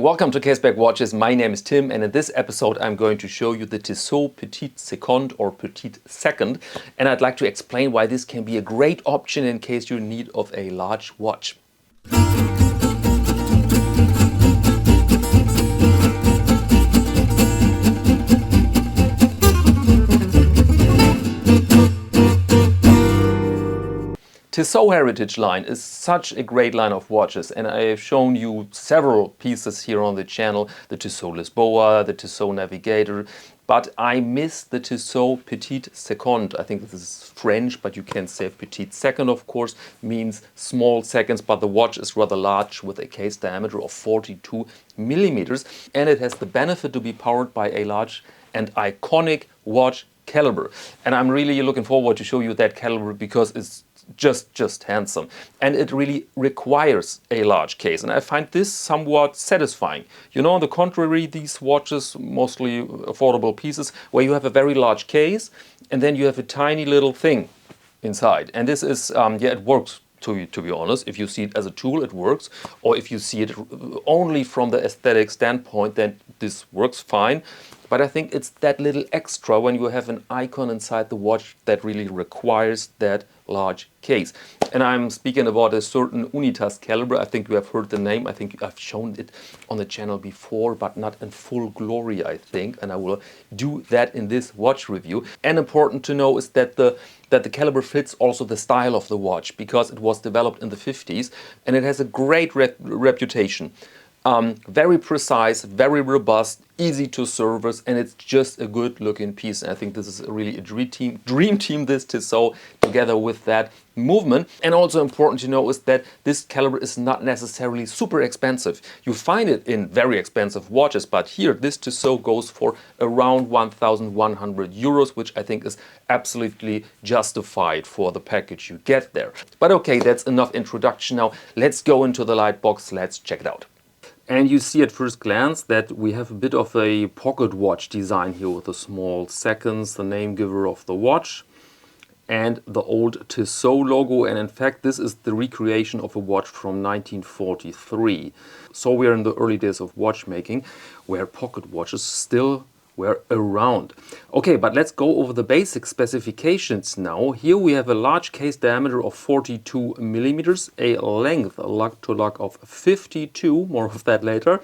Welcome to Caseback Watches. My name is Tim, and in this episode I'm going to show you the Tissot Petite Seconde or Petite Second, and I'd like to explain why this can be a great option in case you're in need of a large watch. Tissot Heritage line is such a great line of watches, and I have shown you several pieces here on the channel, the Tissot Lisboa, the Tissot Navigator, but I miss the Tissot Petite Seconde. I think this is French, but you can say Petite Second, of course, means small seconds, but the watch is rather large with a case diameter of 42 millimeters, and it has the benefit to be powered by a large and iconic watch caliber. And I'm really looking forward to show you that caliber because it's just handsome, and it really requires a large case, and I find this somewhat satisfying. You know, on the contrary, these watches, mostly affordable pieces, where you have a very large case and then you have a tiny little thing inside, and this is yeah, it works. To be honest, if you see it as a tool, it works, or if you see it only from the aesthetic standpoint, then this works fine. But I think it's that little extra when you have an icon inside the watch that really requires that large case. And I'm speaking about a certain Unitas caliber. I think you have heard the name. I think I've shown it on the channel before, but not in full glory, I think. And I will do that in this watch review. And important to know is that the caliber fits also the style of the watch, because it was developed in the 50s and it has a great reputation. Very precise, very robust, easy to service, and it's just a good looking piece. And I think this is really a dream team, this Tissot, together with that movement. And also important to know is that this caliber is not necessarily super expensive. You find it in very expensive watches, but here this Tissot goes for around 1,100 euros, which I think is absolutely justified for the package you get there. But okay, that's enough introduction. Now let's go into the light box, let's check it out. And you see at first glance that we have a bit of a pocket watch design here with the small seconds, the name giver of the watch, and the old Tissot logo. And in fact, this is the recreation of a watch from 1943. So we are in the early days of watchmaking, where pocket watches still were around. Okay, but let's go over the basic specifications now. Here we have a large case diameter of 42 millimeters, a length, a lug to lug of 52, more of that later,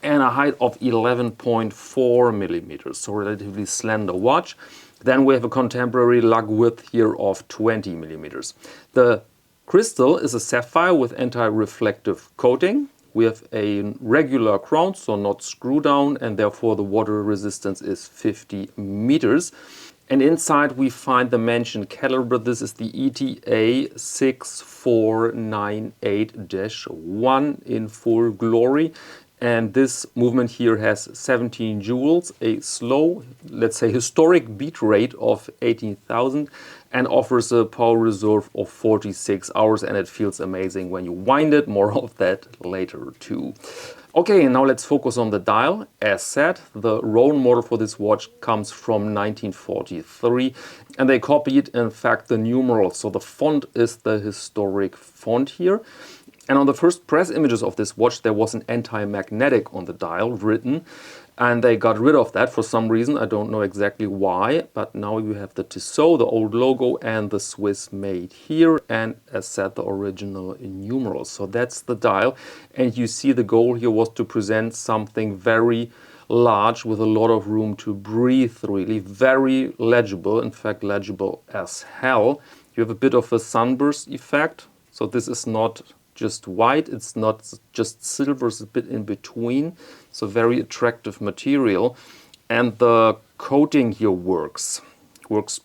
and a height of 11.4 millimeters, so relatively slender watch. Then we have a contemporary lug width here of 20 millimeters. The crystal is a sapphire with anti-reflective coating. We have a regular crown, so not screw down, and therefore the water resistance is 50 meters. And inside we find the mentioned caliber. This is the ETA 6498-1 in full glory. And this movement here has 17 joules, a slow, let's say historic beat rate of 18,000, and offers a power reserve of 46 hours, and it feels amazing when you wind it. More of that later too. Okay, and now let's focus on the dial. As said, the role model for this watch comes from 1943, and they copied, in fact, the numerals. So the font is the historic font here. And on the first press images of this watch, there was an anti-magnetic on the dial written, and they got rid of that for some reason. I don't know exactly why, but now you have the Tissot, the old logo, and the Swiss made here, and as said, the original numerals. So that's the dial, and you see the goal here was to present something very large with a lot of room to breathe, really very legible, in fact legible as hell. You have a bit of a sunburst effect, so this is not just white, it's not just silver, it's a bit in between, so very attractive material. And the coating here works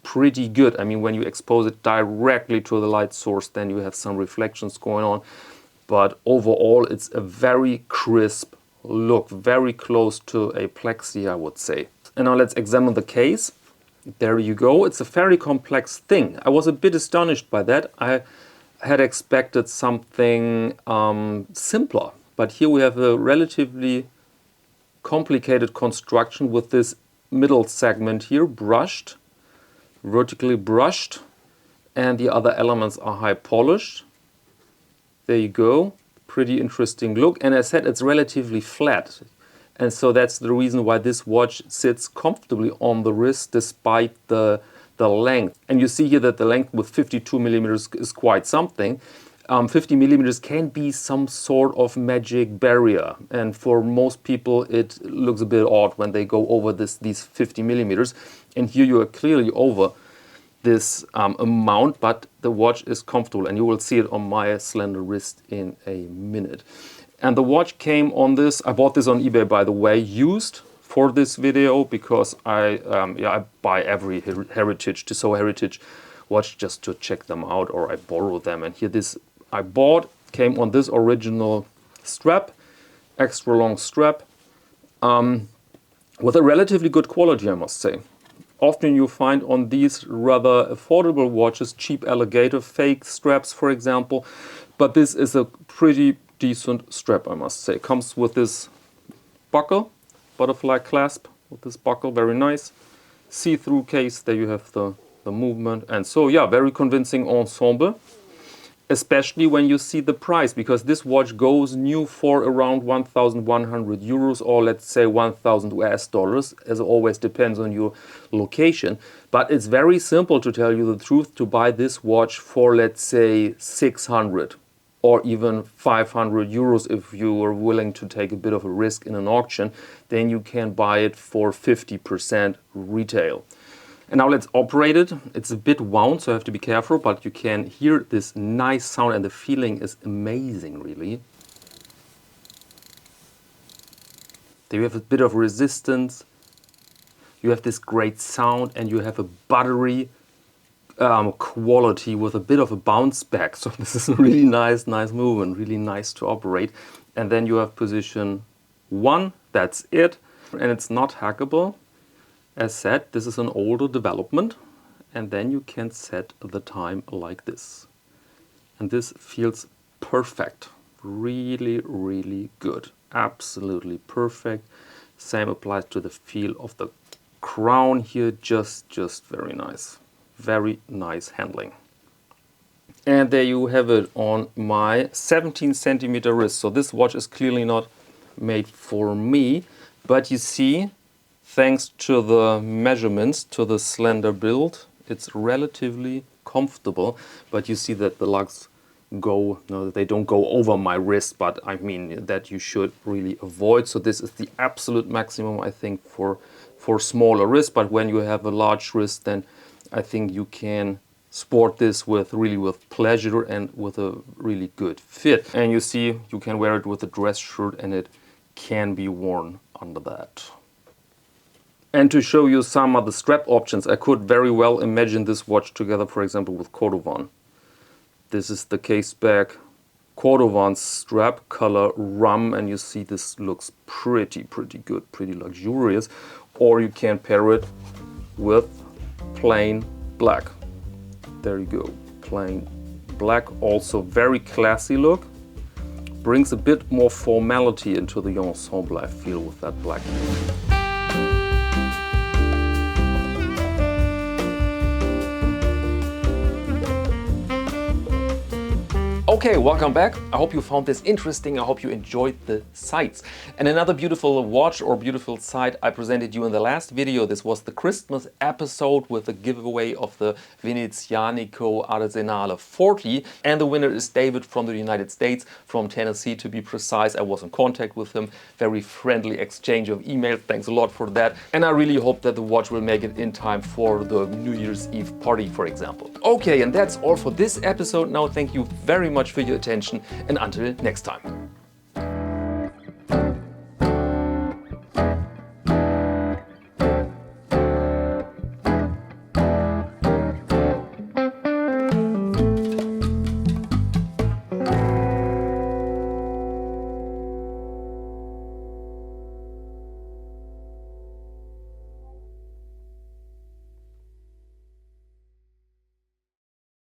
pretty good. I mean, when you expose it directly to the light source, then you have some reflections going on, but overall it's a very crisp look, very close to a plexi, I would say. And now let's examine the case. There you go. It's a very complex thing. I was a bit astonished by that. I had expected something simpler, but here we have a relatively complicated construction with this middle segment here brushed, vertically brushed, and the other elements are high polished. There you go. pretty interesting look. And as I said, it's relatively flat. And so that's the reason why this watch sits comfortably on the wrist despite the length. And you see here that the length with 52 millimeters is quite something. 50 millimeters can be some sort of magic barrier, and for most people it looks a bit odd when they go over these 50 millimeters. And here you are clearly over this amount, but the watch is comfortable, and you will see it on my slender wrist in a minute. And the watch came on this, I bought this on eBay, by the way, used for this video, because I buy every Tissot Heritage watch just to check them out, or I borrow them. And here this I bought came on this original strap, extra long strap, with a relatively good quality, I must say. Often you find on these rather affordable watches cheap alligator fake straps, for example, but this is a pretty decent strap, I must say. It comes with this buckle, butterfly clasp with this buckle, very nice. See-through case, there you have the movement, and so yeah, very convincing ensemble. Especially when you see the price, because this watch goes new for around 1,100 euros, or let's say 1,000 US dollars, as always depends on your location. But it's very simple, to tell you the truth, to buy this watch for, let's say, 600 or even 500 euros if you are willing to take a bit of a risk in an auction. Then you can buy it for 50% retail. And now let's operate it. It's a bit wound, so I have to be careful, but you can hear this nice sound, and the feeling is amazing, really. There you have a bit of resistance, you have this great sound, and you have a buttery quality with a bit of a bounce back. So this is a really nice movement, really nice to operate. And then you have position 1, that's it. And it's not hackable. As said, this is an older development, and then you can set the time like this. And this feels perfect. Really, really good. Absolutely perfect. Same applies to the feel of the crown here. Just very nice. Very nice handling. And there you have it on my 17 centimeter wrist. So this watch is clearly not made for me, but you see, thanks to the measurements, to the slender build, it's relatively comfortable. But you see that the lugs go, no, they don't go over my wrist, but I mean that you should really avoid. So this is the absolute maximum, I think, for smaller wrists. But when you have a large wrist, then I think you can sport this with pleasure and with a really good fit. And you see, you can wear it with a dress shirt, and it can be worn under that. And to show you some of the strap options, I could very well imagine this watch together, for example, with Cordovan. This is the Caseback Cordovan strap, color rum, and you see this looks pretty good, pretty luxurious. Or you can pair it with plain black. There you go, plain black, also very classy look. Brings a bit more formality into the ensemble, I feel, with that black. Okay, welcome back. I hope you found this interesting. I hope you enjoyed the sights. And another beautiful watch or beautiful sight I presented you in the last video. This was the Christmas episode with the giveaway of the Venezianico Arsenale 40. And the winner is David from the United States, from Tennessee to be precise. I was in contact with him. Very friendly exchange of emails. Thanks a lot for that. And I really hope that the watch will make it in time for the New Year's Eve party, for example. Okay, and that's all for this episode. Now, thank you very much for your attention, and until next time.